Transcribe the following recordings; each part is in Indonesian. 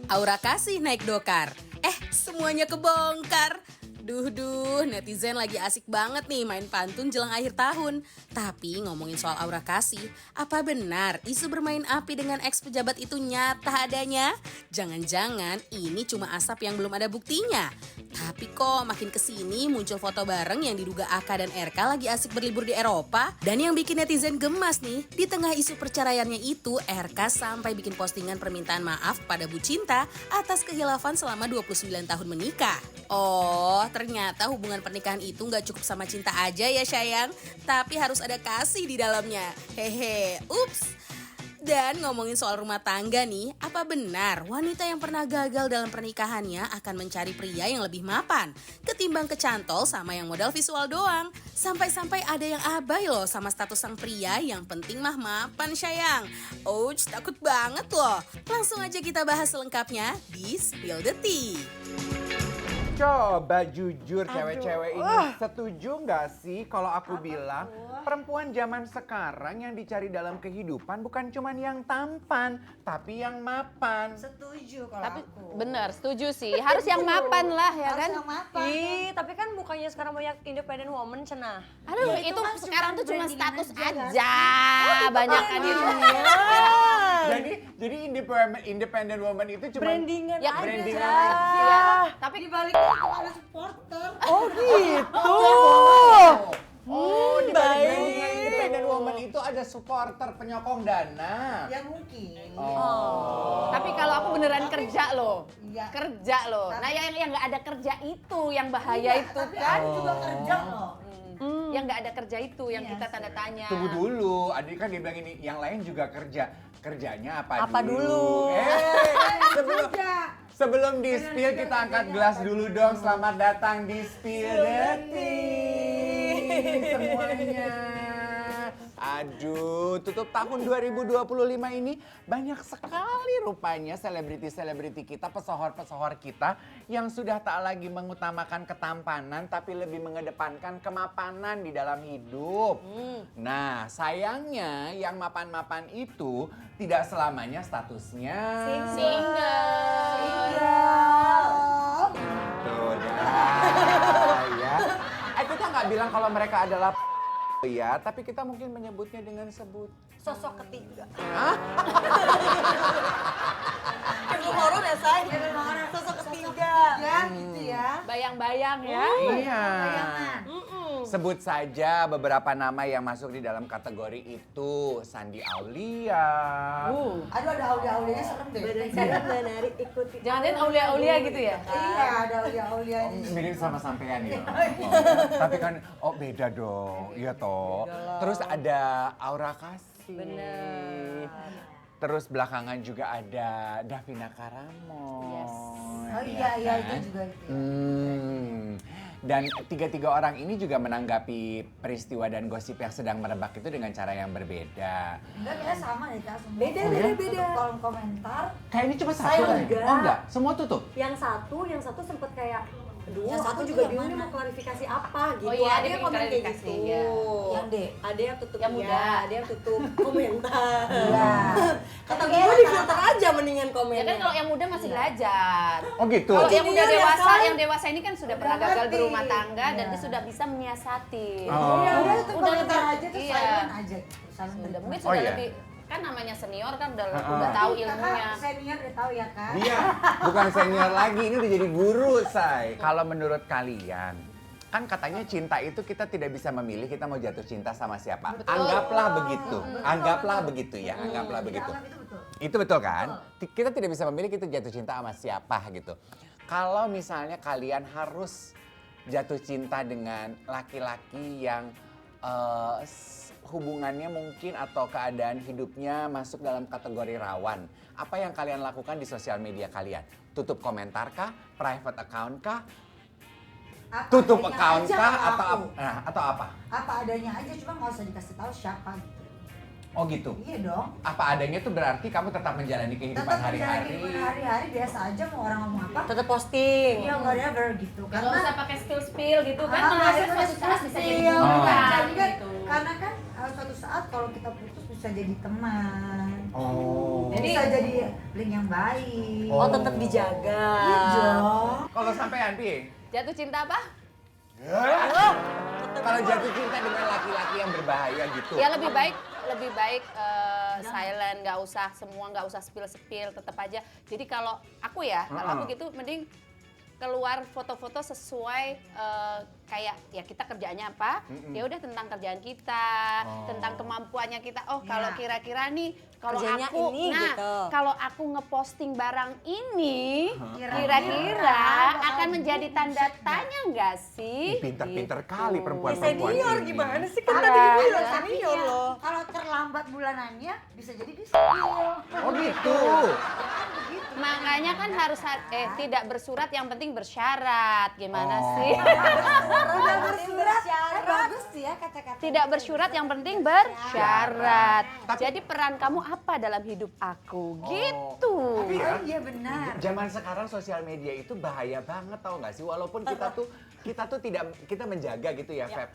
Aura kasih naik dokar. Semuanya kebongkar. Duh, netizen lagi asik banget nih main pantun jelang akhir tahun. Tapi ngomongin soal aura kasih, apa benar isu bermain api dengan ex pejabat itu nyata adanya? Jangan-jangan ini cuma asap yang belum ada buktinya. Tapi kok makin kesini muncul foto bareng yang diduga Aka dan RK lagi asik berlibur di Eropa. Dan yang bikin netizen gemas nih, di tengah isu perceraiannya itu, RK sampai bikin postingan permintaan maaf pada Bu Cinta atas kehilafan selama 29 tahun menikah. Oh, ternyata hubungan pernikahan itu nggak cukup sama cinta aja ya sayang, tapi harus ada kasih di dalamnya. Hehe, ups. Dan ngomongin soal rumah tangga nih, apa benar wanita yang pernah gagal dalam pernikahannya akan mencari pria yang lebih mapan ketimbang kecantol sama yang modal visual doang? Sampai-sampai ada yang abai loh sama status sang pria, yang penting mah mapan sayang. Ouch, takut banget loh. Langsung aja kita bahas selengkapnya di Spill the Tea. Coba jujur cewek-cewek ini setuju nggak sih kalau aku bilang perempuan zaman sekarang yang dicari dalam kehidupan bukan cuma yang tampan tapi yang mapan. Setuju kalau Tapi aku. bener, setuju sih. Harus yang mapan lah ya Harus kan? yang mapan. Ih, tapi kan bukannya sekarang banyak independent woman cenah. Aduh, Ya, itu itu kan sekarang cuma tuh cuma brandingan status aja, kan? aja. Banyak kan itu. Jadi independent woman itu cuma Brandingan Ya, aja. brandingan Iya, tapi Di balik itu ada supporter. Oh gitu. Oh, di balik brandingan independent woman itu ada supporter penyokong dana. Ya mungkin. tapi kalau aku beneran kerja loh. Iya. Kerja loh. Nah, yang nggak ada kerja itu yang bahaya itu Tapi kan. ada juga kerja loh. Yang nggak ada kerja itu yang Iya kita sih. tanda tanya. Tunggu dulu, Adik kan dia bilang ini, yang lain juga kerja. Kerjanya apa, Apa dulu? Sebelum di spill kita angkat gelas dulu dong. Selamat datang di Spill the Tea semuanya. Aduh, tutup tahun 2025 ini banyak sekali rupanya selebriti-selebriti kita, pesohor-pesohor kita yang sudah tak lagi mengutamakan ketampanan tapi lebih mengedepankan kemapanan di dalam hidup. Nah, sayangnya yang mapan-mapan itu tidak selamanya statusnya Tuh dah, ya. Kita nggak bilang kalau mereka adalah ya, tapi kita mungkin menyebutnya dengan Sosok ketiga. Film horor ya, say? Sosok ketiga. Ya, gitu ya. Bayang-bayang ya. Iya. Bayangan. Sebut saja beberapa nama yang masuk di dalam kategori itu. Sandi Aulia. Aduh, ada aulia-aulianya serem deh. Menarik ikuti. Jangan-jangan aulia-aulia gitu ya? Iya, ada aulia-aulianya. Mirip sama sampean ya. Tapi kan beda dong. Iya toh. Terus ada Aura Kasih. Bener. Terus belakangan juga ada Davina Karamo. Yes. Oh iya, itu juga itu. Dan tiga-tiga orang ini juga menanggapi peristiwa dan gosip yang sedang merebak itu dengan cara yang berbeda. Enggak, kita sama deh, Kak. Semua. Beda. Tutup kolom komentar. Kayak ini cuma Saya satu. enggak. Oh enggak, semua tutup. Yang satu sempet kayak, aduh Yang satu aku tuh juga yang bingung nih mana? mau klarifikasi apa gitu. Oh iya, ada dia yang bikin komen kayak klarifikasi, gitu. ya. Yang D. Ada yang tutup Yang muda. ada yang tutup komentar. Iya. Kata gue di filter aja mendingan Ya komennya. kan kalau yang muda masih belajar. Oh gitu. Kalau yang udah Junior ya, dewasa, kan? yang dewasa ini kan sudah pernah Udah gagal ngerti. berumah tangga dan Iya. dia sudah bisa menyiasati. Oh. Ya udah tuh Udah komentar lebih- aja tuh iya. silent aja. Silent Sudah, treatment. mungkin Oh, sudah iya? lebih, kan namanya senior kan udah Ha-ha. tahu Kakak ilmunya. senior udah tahu ya, Kak? Dia bukan senior lagi, ini udah jadi guru, say. Kalau menurut kalian, kan katanya cinta itu kita tidak bisa memilih kita mau jatuh cinta sama siapa. Betul. Anggaplah begitu. Anggaplah begitu ya, anggaplah Iya, begitu. anggap itu betul. Itu betul kan? Kita tidak bisa memilih kita jatuh cinta sama siapa gitu. Kalau misalnya kalian harus jatuh cinta dengan laki-laki yang hubungannya mungkin atau keadaan hidupnya masuk dalam kategori rawan, apa yang kalian lakukan di sosial media kalian? Tutup komentar kah? Private account kah? Apa Tutup adanya account aja kah? kalau Atau, aku. atau apa? Apa adanya aja, cuma nggak usah dikasih tahu siapa gitu. Oh gitu? Iya dong. Apa adanya tuh berarti kamu tetap menjalani kehidupan Tetap menjalani hari-hari? kehidupan hari-hari biasa aja, mau orang ngomong apa. Tetap posting. Iya, whatever gitu. Nggak usah pakai spill gitu kan, Ah, malah iya, suatu saat bisa jadi iya, buruan jadi kan, gitu. karena kan suatu saat saat kalau kita putus bisa jadi teman. Oh. Bisa jadi link yang baik. Oh, tetap dijaga. Iya. Kalau sampean piye? Jatuh cinta apa? Kalau jatuh cinta dengan laki-laki yang berbahaya gitu. Ya lebih baik silent, nggak usah spill, tetap aja. Jadi kalau aku ya, kalau aku gitu mending keluar foto-foto sesuai kayak ya kita kerjaannya apa, ya udah tentang kerjaan kita, tentang kemampuannya kita. Oh kalau kira-kira nih kalau Kerjanya aku, ini, gitu. kalau aku ngeposting barang ini, kira-kira akan menjadi tanda tanya nggak sih? Pinter-pinter Gitu. kali perempuan-perempuan Senior ini. gimana sih? Kan Tapi tadi iya, dibilang tapi senior ya, loh. kalau terlambat bulanannya bisa jadi di-spill. Oh gitu. Makanya kan harus tidak bersurat, yang penting bersyarat. Gimana sih? Udah bersurat, bagus sih ya kata-kata. Tidak bersyarat, yang penting bersyarat. Jadi peran kamu apa dalam hidup aku? Gitu. Tapi ya, Iya benar. zaman sekarang sosial media itu bahaya banget, tau nggak sih? Walaupun kita tuh tidak, kita menjaga gitu ya, Feb.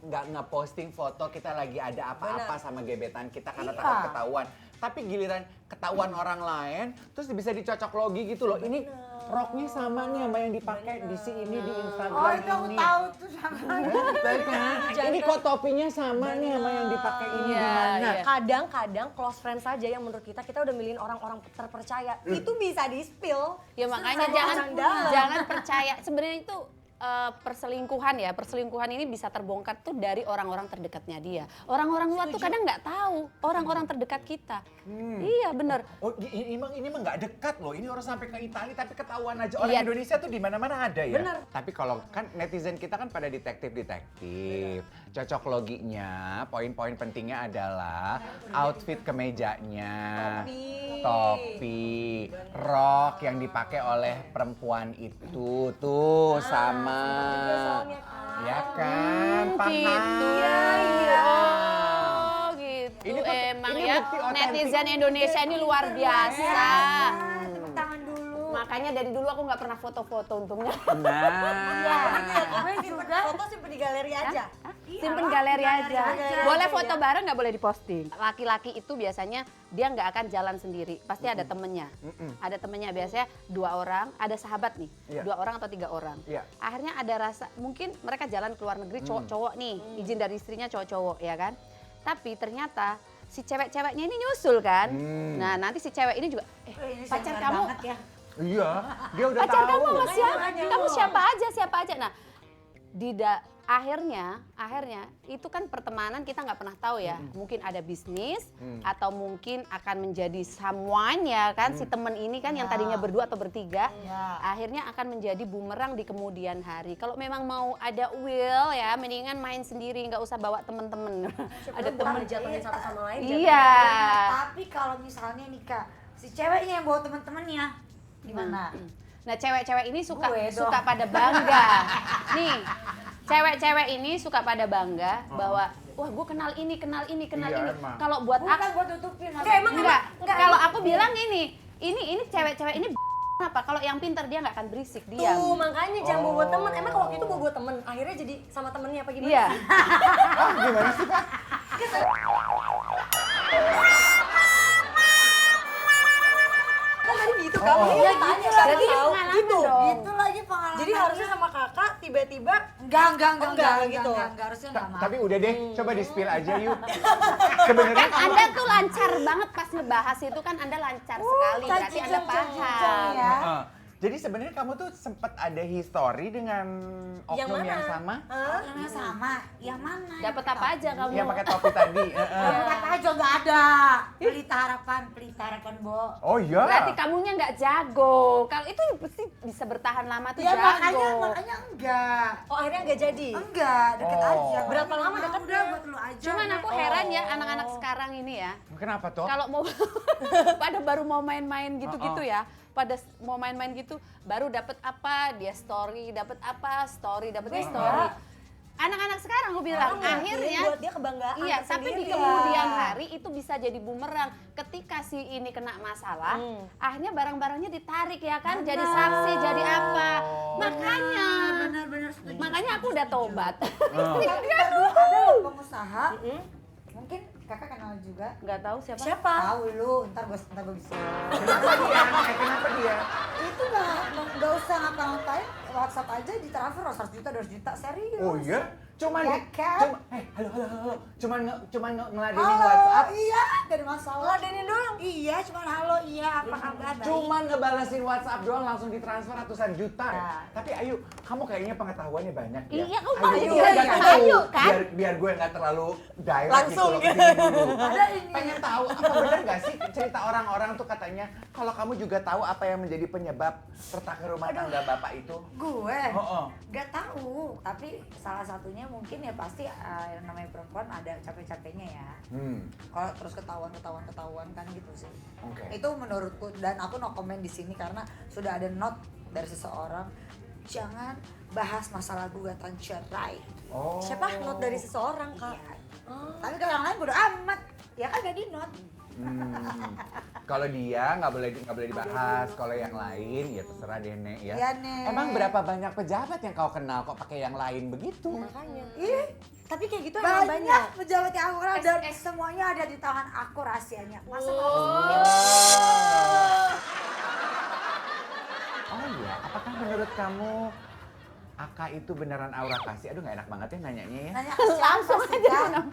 Nggak ngeposting foto kita lagi ada apa-apa sama gebetan kita karena takut ketahuan. Tapi giliran ketahuan orang lain, terus bisa dicocok logi gitu loh. Ini roknya sama nih sama yang dipakai di sini di Instagram Oh itu aku ini. tahu tuh sama. Baik kan? Ini kok topinya sama nih sama yang dipakai ini di mana? iya. Kadang-kadang close friend saja yang menurut kita udah milihin orang-orang terpercaya. Itu bisa di-spill. Ya makanya Orang dalam. jangan percaya. Sebenarnya itu perselingkuhan ini bisa terbongkar tuh dari orang-orang terdekatnya dia. Orang-orang luar tuh kadang nggak tahu orang-orang terdekat kita. Iya bener. Oh ini emang nggak dekat loh. Ini orang sampai ke Italia tapi ketahuan aja. Orang Iya. Indonesia tuh di mana-mana ada ya. Bener. Tapi kalau kan netizen kita kan pada detektif. Cocok loginya, poin-poin pentingnya adalah outfit kemejanya, topi, rok yang dipakai oleh perempuan itu tuh sama. Ya kan, paham. Gitu. Oh gitu. Ini tuh- Emang ini ya bukti otentik. netizen Indonesia ini luar biasa. Tepuk tangan dulu. Makanya dari dulu aku nggak pernah foto-foto untungnya. Nah. Gue juga. Foto simpen di galeri aja. Simpen galeri aja. aja. Boleh foto bareng, nggak boleh diposting. Laki-laki itu biasanya dia nggak akan jalan sendiri, pasti ada temennya. Ada temennya, biasanya 2 orang, ada sahabat nih, Iya. 2 orang atau 3 orang. Iya. Akhirnya ada rasa, mungkin mereka jalan ke luar negeri cowok-cowok nih, izin dari istrinya cowok-cowok ya kan. Tapi ternyata si cewek-ceweknya ini nyusul kan. Nah nanti si cewek ini juga, Ini pacar sangar kamu, banget ya. Iya, dia udah pacar tahu. kamu sama siapa? Makanya. Kamu siapa aja. Nah, akhirnya itu kan pertemanan kita nggak pernah tahu ya. Mungkin ada bisnis atau mungkin akan menjadi someone ya kan, si temen ini kan yang tadinya berdua atau bertiga, akhirnya akan menjadi bumerang di kemudian hari. Kalau memang mau ada will ya, mendingan main sendiri, nggak usah bawa temen-temen. Ada temen. jatuhin satu sama lain. Iya. Tapi kalau misalnya nih Kak, si ceweknya yang bawa teman-temannya gimana? Nah, cewek-cewek ini suka Gue dong. suka pada bangga. Nih, cewek-cewek ini suka pada bangga bahwa wah, gue kenal ini. Iya, emang. Kalau buat Bukan aku buat tutupin. enggak. Kalau aku bilang ini cewek-cewek ini apa? Kalau yang pintar dia nggak akan berisik, diam. Tuh, makanya jangan bawa temen. Emang kalau itu bawa temen, akhirnya jadi sama temennya apa gimana? Iya. Ah, gimana sih, Pak? Kan tadi gitu kan, Oh. dia tanya kan Jadi tahu pengalaman gitu. dong. Itu lagi pengalaman. Jadi harusnya sama kakak tiba-tiba enggak gitu. harusnya enggak mau. Tapi udah deh, coba di-spill aja yuk. Sebenarnya Kan Anda tuh lancar banget pas ngebahas itu kan, Anda lancar sekali, berarti Anda paham. ya. jadi sebenarnya kamu tuh sempat ada history dengan Yang oknum mana? yang sama? Yang sama, yang mana? Dapat apa aja kamu? Yang pakai topi tadi. Dapat apa aja enggak ada. Pelita harapan, Bo. Oh iya. Berarti kamunya nggak jago. Kalau itu pasti bisa bertahan lama tuh Ya jago. makanya enggak. Oh akhirnya nggak jadi? Enggak, deket Oh. aja. Berapa lama Udah, deketnya? Udah buat lu aja. Cuman aku heran ya anak-anak sekarang ini ya. Kenapa toh? Kalau mau pada baru mau main-main gitu-gitu ya. Pada mau main-main gitu baru dapat apa, dia story, dapat apa, story, dapat story. Anak-anak sekarang aku bilang akhirnya buat dia kebanggaan iya, tapi di tersendiri. kemudian hari itu bisa jadi bumerang. Ketika si ini kena masalah, akhirnya barang-barangnya ditarik ya kan, jadi saksi, jadi apa. Makanya, Benar-benar setuju. makanya aku udah tobat. Tapi ada loh pengusaha, mungkin kakak kenal juga. Nggak tahu siapa. Siapa? Tahu lu, ntar gue bisa. Kenapa dia? Kenapa dia? Itu nggak usah ngapa-ngapain, WhatsApp aja ditransfer 100 juta, 200 juta, serius. Oh iya? Cuman Ya kan? halo. Cuman ngeladenin Halo, WhatsApp. iya, dari masalah. Ladenin doang. Iya, cuman halo, iya, apa kabar? Baik. Cuman ngebalasin WhatsApp doang langsung ditransfer ratusan juta. Ya. Tapi Ayu, kamu kayaknya pengetahuannya banyak ya. Iya, kamu Ayu, Ayu, iya, iya. tahu. Ayu, kan? Biar gue nggak terlalu direct Langsung, gitu loh kesini dulu. Ada ini. Pengen tahu apa benar nggak sih cerita orang-orang tuh katanya kalau kamu juga tahu apa yang menjadi penyebab retak rumah tangga bapak itu? Gue Oh. nggak tahu, tapi salah satunya mungkin ya pasti yang namanya perempuan ada capek-capeknya ya. Kalau terus ketahuan kan gitu sih. Oke. Itu menurutku, dan aku no comment di sini karena sudah ada note dari seseorang, jangan bahas masalah gugatan cerai. Oh. Siapa? Note dari seseorang, Kak. Iya. Tapi kalau yang lain bodo amat, ya kan gak di note. Kalau dia nggak boleh dibahas. Kalau yang lain ya terserah deh Nek ya. Iya, Nek. Emang berapa banyak pejabat yang kau kenal kok pakai yang lain begitu? Makanya. Ih, Tapi kayak gitu emang banyak banyak. pejabat yang aku kenal dan semuanya ada di tangan aku rahasianya. Masa kamu Oh iya, apakah menurut kamu Aka itu beneran aura kasih? Aduh nggak enak banget ya nanyanya ya. nanya ke siapa Langsung sih, aja. Kak?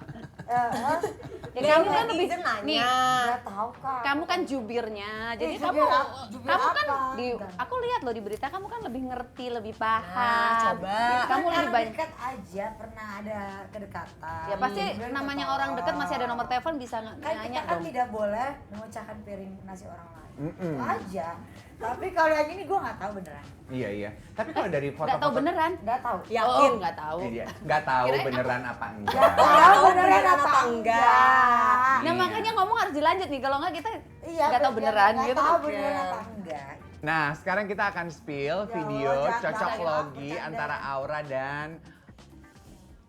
Ya, kamu kan lebih netizen nanya. nih. Nggak tahu Kak. Kamu kan jubirnya, jadi Eh, kamu jubir kamu kan apa? di Enggak. aku lihat loh di berita kamu kan lebih ngerti, lebih paham. Nah, coba. Kamu lebih Orang banyak. dekat aja pernah ada kedekatan. Ya pasti Kemudian namanya kita orang dekat tolong. masih ada nomor telepon bisa Kan nanya kita kan dong. tidak boleh memecahkan piring nasi orang lain. Mm-mm. Itu aja. Tapi kalau yang ini gue nggak tahu beneran. Iya. Tapi kalau dari Nggak tahu foto-foto beneran. Nggak tahu. Yakin? Oh, nggak tahu. Iya, nggak tahu Kirain beneran apa enggak. Nggak tahu beneran apa enggak. Nah, Iya. makanya ngomong harus dilanjut nih. Kalau nggak kita Iya. nggak tahu beneran nggak gitu. tahu beneran apa enggak. Nah, sekarang kita akan spill Ya video Allah, jangan cocok bercanda. logi antara Aura dan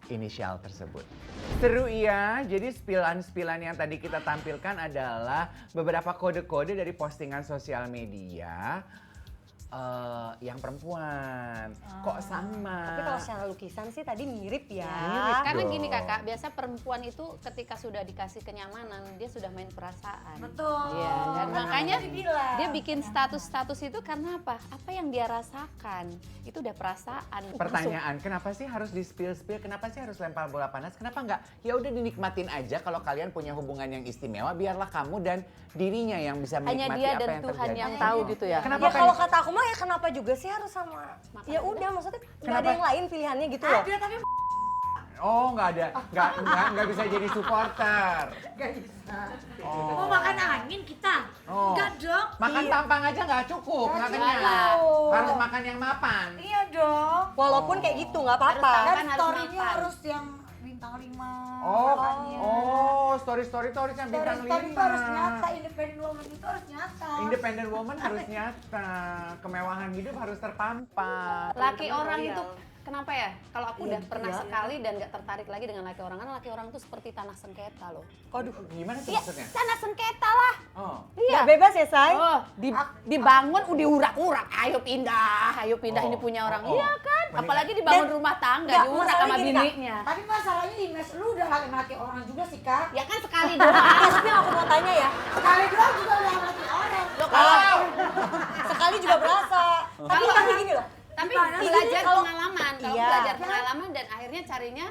inisial tersebut. Seru ya, jadi spilan-spilan yang tadi kita tampilkan adalah beberapa kode-kode dari postingan sosial media yang perempuan. Kok sama? Tapi kalau secara lukisan sih tadi mirip ya. Mirip. Karena dong. gini kakak, biasa perempuan itu ketika sudah dikasih kenyamanan, dia sudah main perasaan. Betul. Iya, dan Kan makanya aku dibilang. dia bikin status-status itu karena apa? Apa yang dia rasakan, itu udah perasaan. Pertanyaan, kenapa sih harus di spill-spill? Kenapa sih harus lempar bola panas? Kenapa nggak? Ya udah dinikmatin aja kalau kalian punya hubungan yang istimewa, biarlah kamu dan dirinya yang bisa Hanya menikmati dia apa dan yang Tuhan terjadi. yang tahu gitu ya. Kenapa Ya kalau pengen- kata aku mah ya kenapa juga sih harus sama. Ya udah maksudnya nggak Kenapa? ada yang lain pilihannya gitu loh. Ada tapi Oh nggak ada, nggak bisa jadi supporter. nggak bisa. Oh. Mau makan angin kita? Oh. Enggak dong. Makan tampang aja nggak cukup, nggak Nggak kenyang. cukup. Harus makan yang mapan. Iya dong. Walaupun kayak gitu nggak apa-apa. Harus Dan harus story-nya makan. harus yang bintang 5. Story yang bintang Story 5. itu harus nyata, independent woman itu harus nyata. Independent woman harus nyata, kemewahan hidup harus terpampang. Laki orang itu kenapa ya? Kalau aku Iya, udah pernah iya. sekali dan nggak tertarik lagi dengan laki orang, kan laki orang itu seperti tanah sengketa loh. Waduh. Gimana tuh Iya, maksudnya? tanah sengketa lah. Oh. Iya. Nggak bebas ya, Say? Oh, dibangun udah urak-urak, ayo pindah Oh, ini punya orang. oh, oh. Iya kan? Mending- Apalagi dibangun Dan- rumah tangga, nggak, diurak masalahnya sama gini, Kak. bininya. Tapi masalahnya Ines, lu udah laki orang juga sih Kak. Ya kan sekali doang. Maksudnya aku mau tanya ya, Sekali doang juga udah laki orang. Loh, kalau sekali juga berasa. Tapi gini loh, tapi Gimana sih? belajar Kalau- pengalaman, kalau Iya. belajar pengalaman dan akhirnya carinya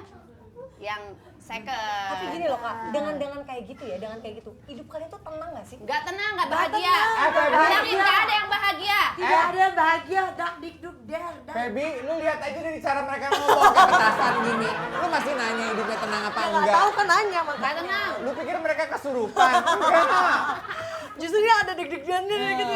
yang second. tapi gini loh Kak, dengan kayak gitu ya, dengan kayak gitu, hidup kalian tuh tenang nggak sih? Nggak tenang, nggak bahagia. tenang, Bilangin nggak ada yang bahagia. Tidak ada yang bahagia, dak dik duk der. Feby, lu lihat aja dari cara mereka ngomong kayak petasan gini. Lu masih nanya hidupnya tenang apa Nggak enggak? tahu kan nanya Nggak makanya. tenang. Lu pikir mereka kesurupan? Enggak. Justru dia ada deg-degannya gitu.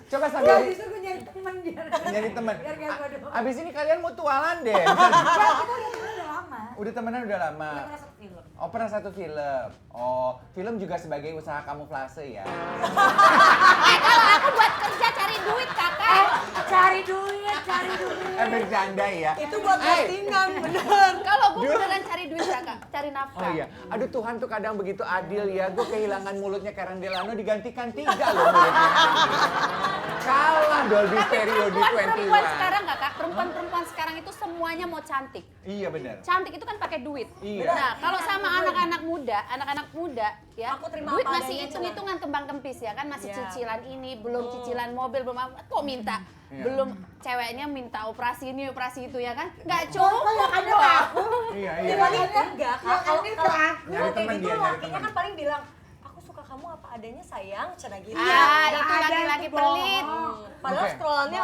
Coba Ya sambil justru gue nyari temen dia. nyari teman. Biar kayak gue doang. Abis ini kalian mutualan deh. Ya kita udah temen udah lama. Udah temenan udah lama. Kita pernah satu film. Oh pernah satu film. Oh film juga sebagai usaha kamuflase ya. Kalau aku buat kerja cari duit kakak. Cari duit. Bercanda ya. Itu buat postingan, bener. Kalau gue beneran cari duit ya kak, cari Oh nafkah. iya, aduh Tuhan tuh kadang begitu adil ya. Gue kehilangan mulutnya Karen Delano digantikan 3 loh mulutnya. Kalah Dolby Stereo di 21. Perempuan sekarang kakak, perempuan sekarang itu semuanya mau cantik. Iya benar. Cantik itu kan pakai duit. Iya. Nah kalau sama anak-anak muda ya, Aku terima duit apa masih adanya, hitung-hitungan kembang kempis ya kan, masih Iya. cicilan ini, belum cicilan mobil, belum apa, kok minta. Iya. Belum ceweknya minta operasi ini, operasi itu ya kan, nggak cukup ada dong. aku. Iya, Ya iya. paling enggak, kalau Nyari kayak temen gitu dia, nyari lakinya temen. kan paling bilang, aku suka kamu apa adanya sayang, cina gitu. Ah, Nggak itu ada laki-laki itu pelit. Padahal Oke. scrollannya,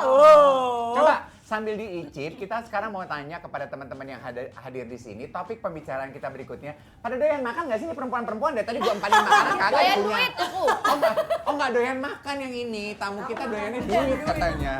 Coba sambil diicip, kita sekarang mau tanya kepada teman-teman yang hadir di sini. Topik pembicaraan kita berikutnya. Pada doyan makan nggak sih ini perempuan-perempuan? Dari tadi gua empatin makanan kagak Doyan punya. duit aku. Oh nggak doyan makan yang ini. Tamu kita doyannya duit katanya.